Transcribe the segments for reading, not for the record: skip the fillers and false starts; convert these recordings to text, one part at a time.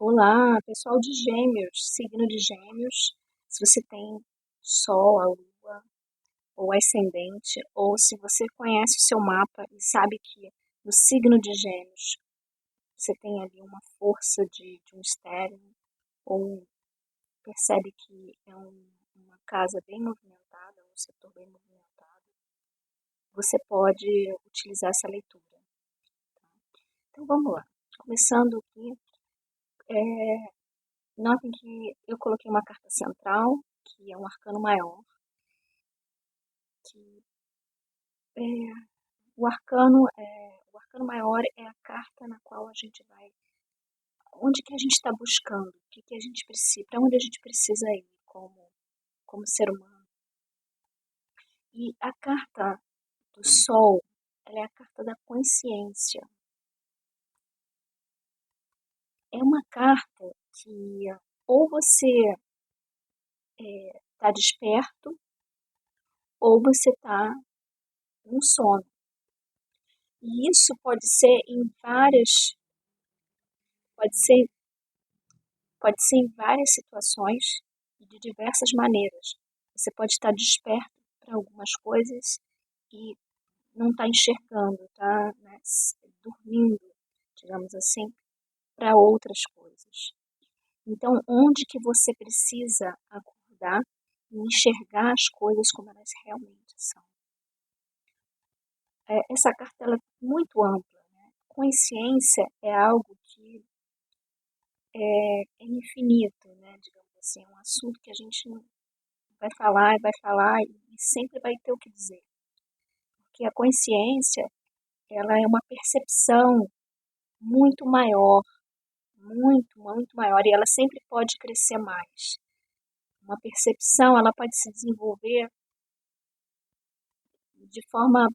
Olá, pessoal de Gêmeos, signo de Gêmeos. Se você tem Sol, a Lua, ou ascendente, ou se você conhece o seu mapa e sabe que no signo de Gêmeos você tem ali uma força de um mistério, ou percebe que é uma casa bem movimentada, um setor bem movimentado, você pode utilizar essa leitura. Então vamos lá. Começando aqui, notem que eu coloquei uma carta central, que é um arcano maior, que é, o arcano maior é a carta na qual a gente vai, onde que a gente está buscando, o que que a gente precisa, para onde a gente precisa ir como ser humano. E a carta do Sol, ela é a carta da consciência. É uma carta que ou você está desperto ou você está no sono. E isso pode ser, pode ser em várias situações e de diversas maneiras. Você pode estar desperto para algumas coisas e não está enxergando, está, né, dormindo, digamos assim, para outras coisas. Então, onde que você precisa acordar e enxergar as coisas como elas realmente são? Essa carta ela é muito ampla, né? Consciência é algo que é infinito, né? Digamos assim, é um assunto que a gente vai falar e sempre vai ter o que dizer. Porque a consciência, ela é uma percepção muito maior, muito maior, e ela sempre pode crescer mais. Uma percepção, ela pode se desenvolver de forma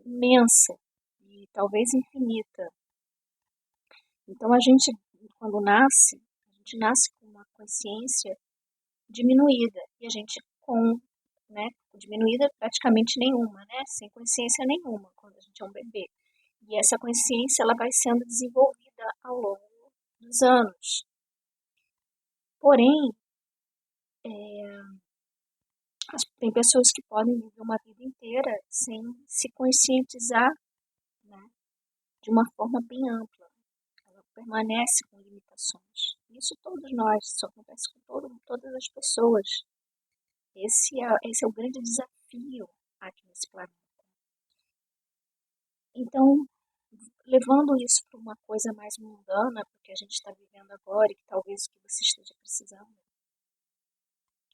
imensa e talvez infinita. Então quando nasce, a gente nasce com uma consciência diminuída e a gente com, né, diminuída praticamente nenhuma, né, sem consciência nenhuma quando a gente é um bebê. E essa consciência ela vai sendo desenvolvida ao longo dos anos. Porém, tem pessoas que podem viver uma vida inteira sem se conscientizar, né, de uma forma bem ampla. Ela permanece com limitações. Isso todos nós, isso acontece com todas as pessoas. Esse é o grande desafio aqui nesse planeta. Então, levando isso para uma coisa mais mundana, porque a gente está vivendo agora e que talvez o que você esteja precisando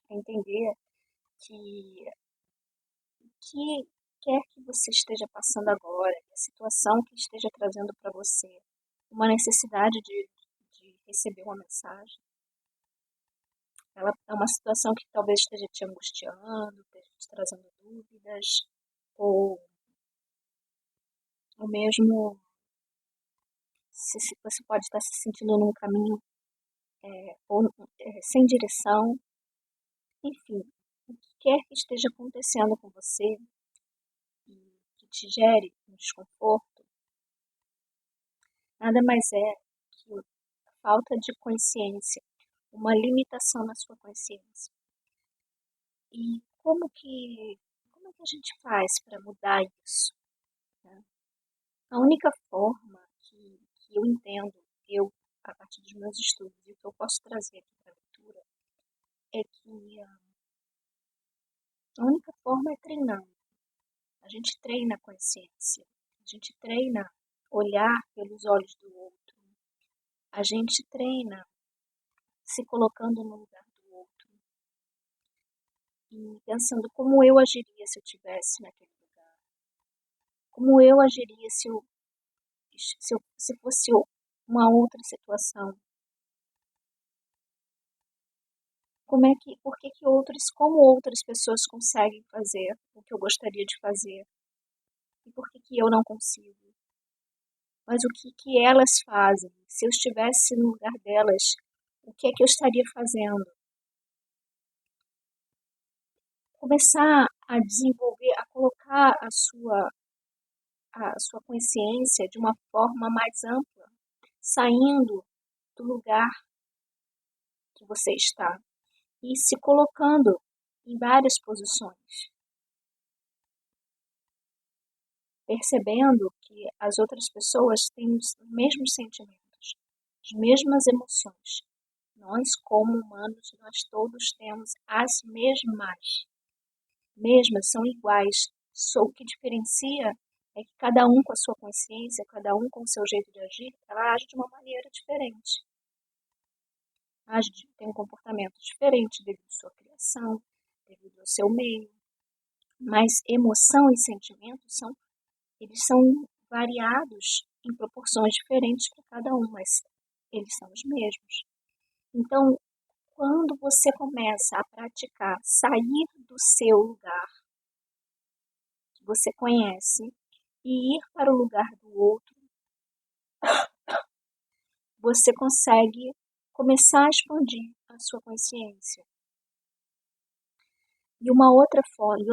é entender que o que quer que você esteja passando agora, a situação que esteja trazendo para você uma necessidade de receber uma mensagem, ela é uma situação que talvez esteja te angustiando, esteja te trazendo dúvidas, ou mesmo se você pode estar se sentindo num caminho ou sem direção, enfim, o que quer que esteja acontecendo com você e que te gere um desconforto, nada mais é que a falta de consciência, uma limitação na sua consciência. E como que a gente faz para mudar isso? Né? A única forma que eu entendo, eu, a partir dos meus estudos, e o que eu posso trazer aqui para a leitura, é que a única forma é treinando. A gente treina a consciência, a gente treina olhar pelos olhos do outro, a gente treina se colocando no lugar do outro e pensando como eu agiria se eu estivesse naquele lugar, como eu agiria se fosse uma outra situação, como outras pessoas conseguem fazer o que eu gostaria de fazer e por que eu não consigo. Mas o que elas fazem? Se eu estivesse no lugar delas, o que é que eu estaria fazendo? Começar a desenvolver, a colocar a sua consciência de uma forma mais ampla, saindo do lugar que você está e se colocando em várias posições, percebendo que as outras pessoas têm os mesmos sentimentos, as mesmas emoções. Nós, como humanos, nós todos temos as mesmas, são iguais. Só o que diferencia é que cada um com a sua consciência, cada um com o seu jeito de agir, ela age de uma maneira diferente. Tem um comportamento diferente devido à sua criação, devido ao seu meio. Mas emoção e sentimento eles são variados em proporções diferentes para cada um, mas eles são os mesmos. Então, quando você começa a praticar sair do seu lugar, que você conhece, e ir para o lugar do outro, você consegue começar a expandir a sua consciência. E uma outra forma,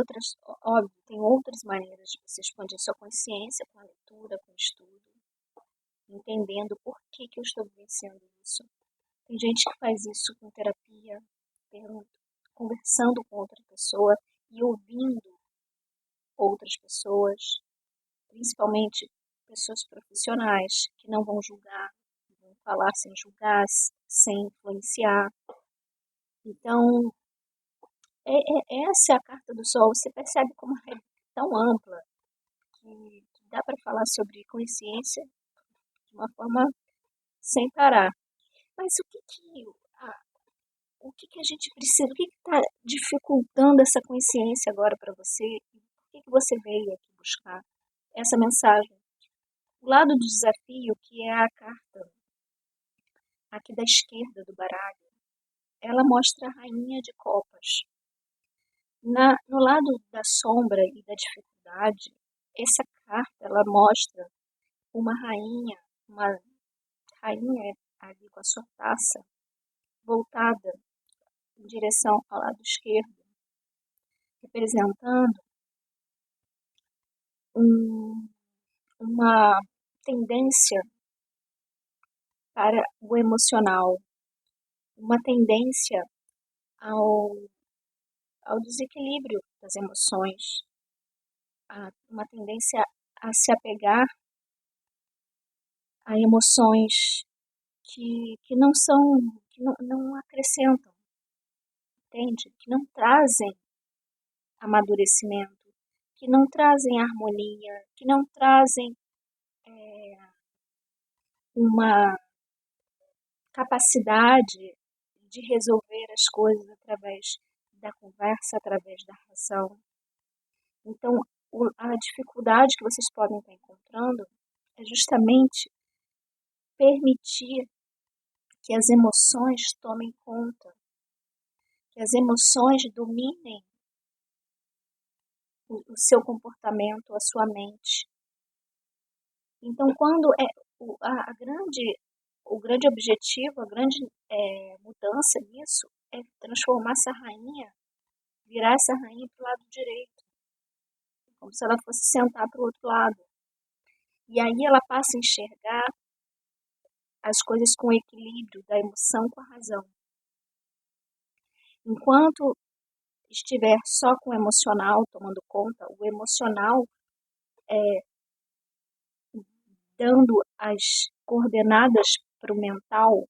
óbvio, tem outras maneiras de você expandir sua consciência com a leitura, com o estudo, entendendo por que eu estou vivenciando isso. Tem gente que faz isso com terapia, conversando com outra pessoa e ouvindo outras pessoas, principalmente pessoas profissionais que não vão julgar, vão falar sem julgar, sem influenciar. Então, essa é a carta do Sol. Você percebe como é tão ampla que dá para falar sobre consciência de uma forma sem parar. Mas o que a gente precisa, o que está dificultando essa consciência agora para você? E por que você veio aqui buscar essa mensagem? O lado do desafio, que é a carta aqui da esquerda do baralho, ela mostra a rainha de copas. No lado da sombra e da dificuldade, essa carta ela mostra uma rainha ali com a sua taça voltada em direção ao lado esquerdo, representando uma tendência para o emocional, uma tendência ao desequilíbrio das emoções, uma tendência a se apegar a emoções que não são, que não acrescentam, entende? Que não trazem amadurecimento, que não trazem harmonia, que não trazem uma capacidade de resolver as coisas através da conversa, através da razão. Então, a dificuldade que vocês podem estar encontrando é justamente permitir que as emoções tomem conta, que as emoções dominem o seu comportamento, a sua mente. Então, quando o grande objetivo, a grande mudança nisso é transformar essa rainha, virar essa rainha para o lado direito, como se ela fosse sentar para o outro lado. E aí ela passa a enxergar as coisas com equilíbrio da emoção com a razão. Enquanto estiver só com o emocional tomando conta, o emocional dando as coordenadas para o mental,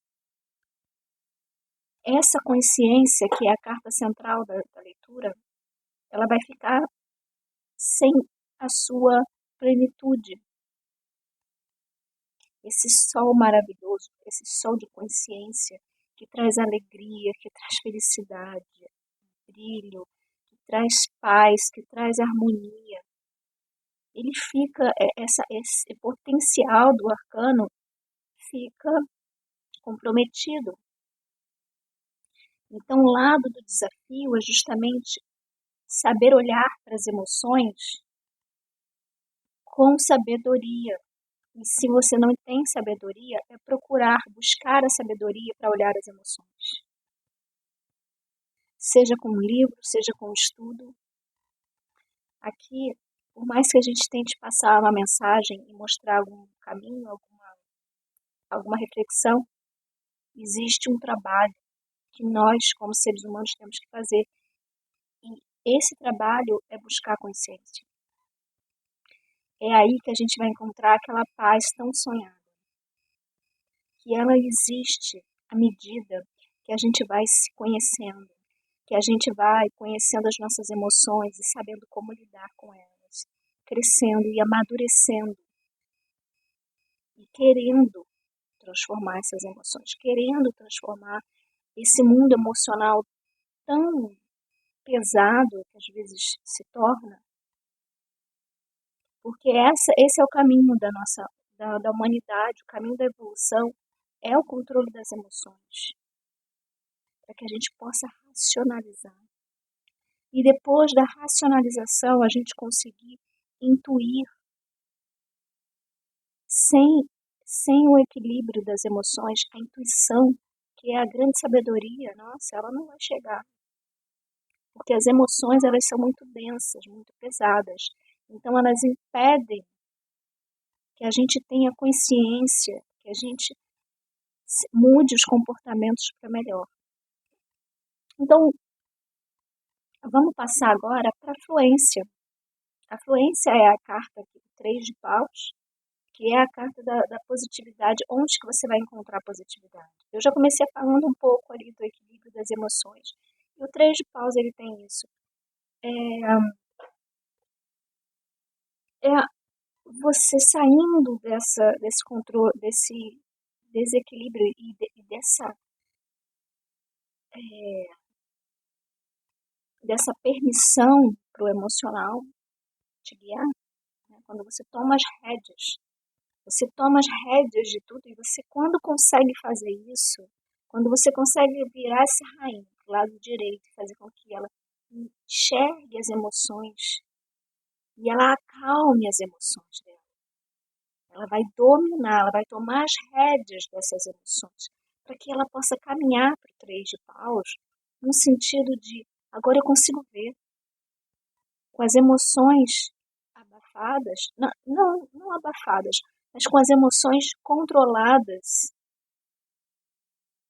essa consciência, que é a carta central da leitura, ela vai ficar sem a sua plenitude. Esse sol maravilhoso, esse sol de consciência, que traz alegria, que traz felicidade, brilho, que traz paz, que traz harmonia. Ele fica, esse potencial do arcano fica comprometido. Então, o lado do desafio é justamente saber olhar para as emoções com sabedoria. E se você não tem sabedoria, é procurar, buscar a sabedoria para olhar as emoções. Seja com um livro, seja com um estudo. Aqui, por mais que a gente tente passar uma mensagem e mostrar algum caminho, alguma reflexão, existe um trabalho que nós, como seres humanos, temos que fazer. E esse trabalho é buscar a consciência. É aí que a gente vai encontrar aquela paz tão sonhada. Que ela existe à medida que a gente vai se conhecendo, que a gente vai conhecendo as nossas emoções e sabendo como lidar com elas, crescendo e amadurecendo e querendo transformar essas emoções, querendo transformar esse mundo emocional tão pesado que às vezes se torna, porque esse é o caminho da humanidade, o caminho da evolução é o controle das emoções, para que a gente possa racionalizar. E depois da racionalização, a gente conseguir intuir sem o equilíbrio das emoções, a intuição, que é a grande sabedoria, nossa, ela não vai chegar. Porque as emoções, elas são muito densas, muito pesadas. Então, elas impedem que a gente tenha consciência, que a gente mude os comportamentos para melhor. Então, vamos passar agora para a fluência. A fluência é a carta aqui, 3 de paus, que é a carta da positividade, onde que você vai encontrar a positividade. Eu já comecei falando um pouco ali do equilíbrio das emoções. E o 3 de paus, ele tem isso. É você saindo desse controle, desse desequilíbrio dessa permissão para o emocional te guiar, né? Quando você toma as rédeas. Você toma as rédeas de tudo e você, quando consegue fazer isso, quando você consegue virar essa rainha para o lado direito e fazer com que ela enxergue as emoções e ela acalme as emoções dela. Ela vai dominar, ela vai tomar as rédeas dessas emoções para que ela possa caminhar para o 3 de paus no sentido de, agora eu consigo ver, com as emoções abafadas, não abafadas, mas com as emoções controladas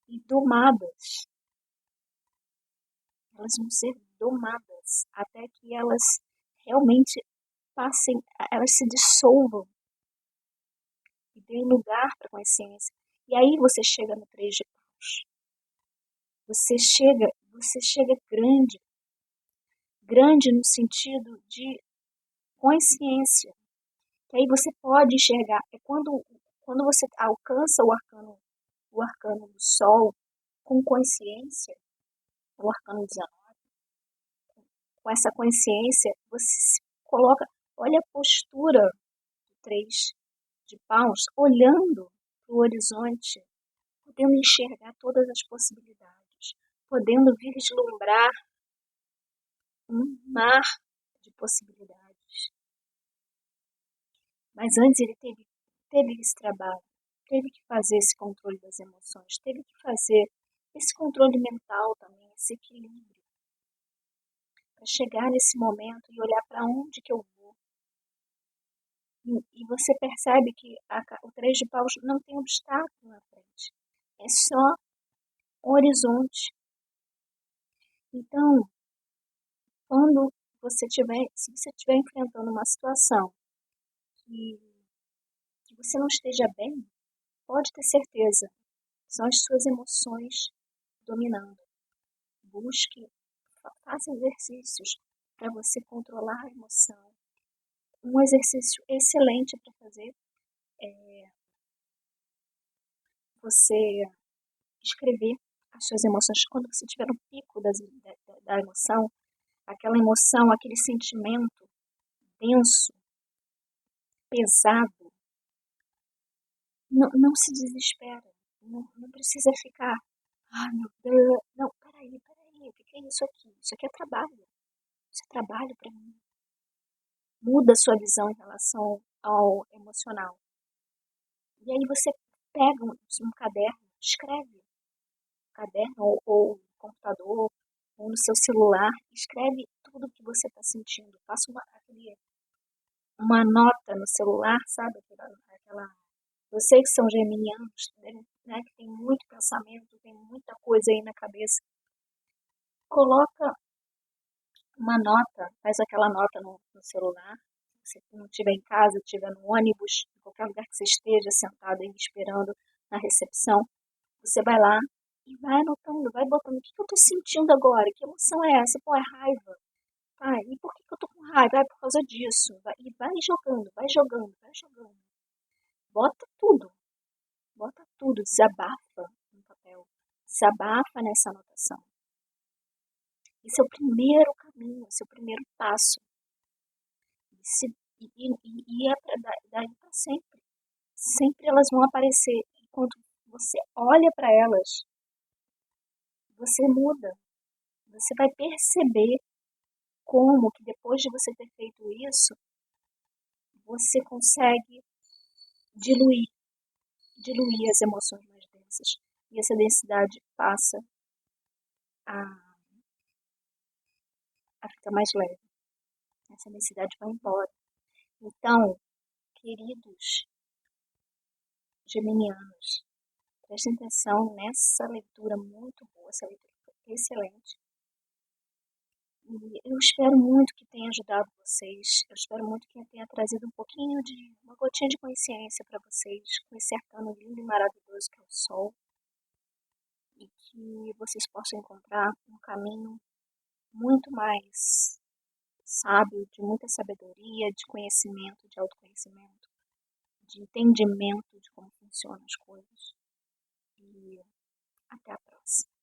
e domadas. Elas vão ser domadas até que elas realmente passem, elas se dissolvam e deem lugar para a consciência. E aí você chega no 3 de paus. Você chega grande, grande no sentido de consciência. Que aí você pode enxergar, é quando você alcança o arcano do sol com consciência, o arcano 19, com essa consciência, você se coloca, olha a postura do 3 de paus, olhando para o horizonte, podendo enxergar todas as possibilidades, podendo vislumbrar um mar de possibilidades. Mas antes ele teve esse trabalho, teve que fazer esse controle das emoções, teve que fazer esse controle mental também, esse equilíbrio, para chegar nesse momento e olhar para onde que eu vou. E você percebe que o 3 de paus não tem obstáculo na frente, é só um horizonte. Então, se você estiver enfrentando uma situação que você não esteja bem, pode ter certeza, são as suas emoções dominando. Busque, faça exercícios para você controlar a emoção. Um exercício excelente para fazer é você escrever as suas emoções. Quando você tiver no pico da emoção, aquela emoção, aquele sentimento denso, pesado, não se desespera. Não precisa ficar, meu Deus, não, peraí, o que é isso aqui? Isso aqui é trabalho. Isso é trabalho para mim. Muda a sua visão em relação ao emocional. E aí você pega um caderno, escreve no caderno ou no computador ou no seu celular, escreve tudo o que você está sentindo. Faça uma nota no celular, sabe? Vocês que são geminianos né, que tem muito pensamento, tem muita coisa aí na cabeça, coloca uma nota, faz aquela nota no celular, se você não estiver em casa, estiver no ônibus, em qualquer lugar que você esteja sentado aí esperando na recepção, você vai lá e vai anotando, vai botando o que eu tô sentindo agora, que emoção é essa? Pô, é raiva. Tá, e por que eu tô com raiva? Ah, é por causa disso. E vai jogando, vai jogando, vai jogando. Bota tudo, bota tudo, desabafa no papel. Desabafa nessa anotação. Esse é o primeiro caminho, esse é o primeiro passo. E é daí para sempre. Sempre elas vão aparecer. E quando você olha para elas, você muda. Você vai perceber como que depois de você ter feito isso, você consegue diluir, diluir as emoções mais densas. E essa densidade passa a, a ficar mais leve. Essa densidade vai embora. Então, queridos geminianos, prestem atenção nessa leitura muito boa, essa leitura foi excelente. E eu espero muito que tenha ajudado vocês. Eu espero muito que tenha trazido um pouquinho de, uma gotinha de consciência para vocês, com esse arcano lindo e maravilhoso que é o Sol. E que vocês possam encontrar um caminho muito mais sábio, de muita sabedoria, de conhecimento, de autoconhecimento, de entendimento de como funcionam as coisas. E até a próxima.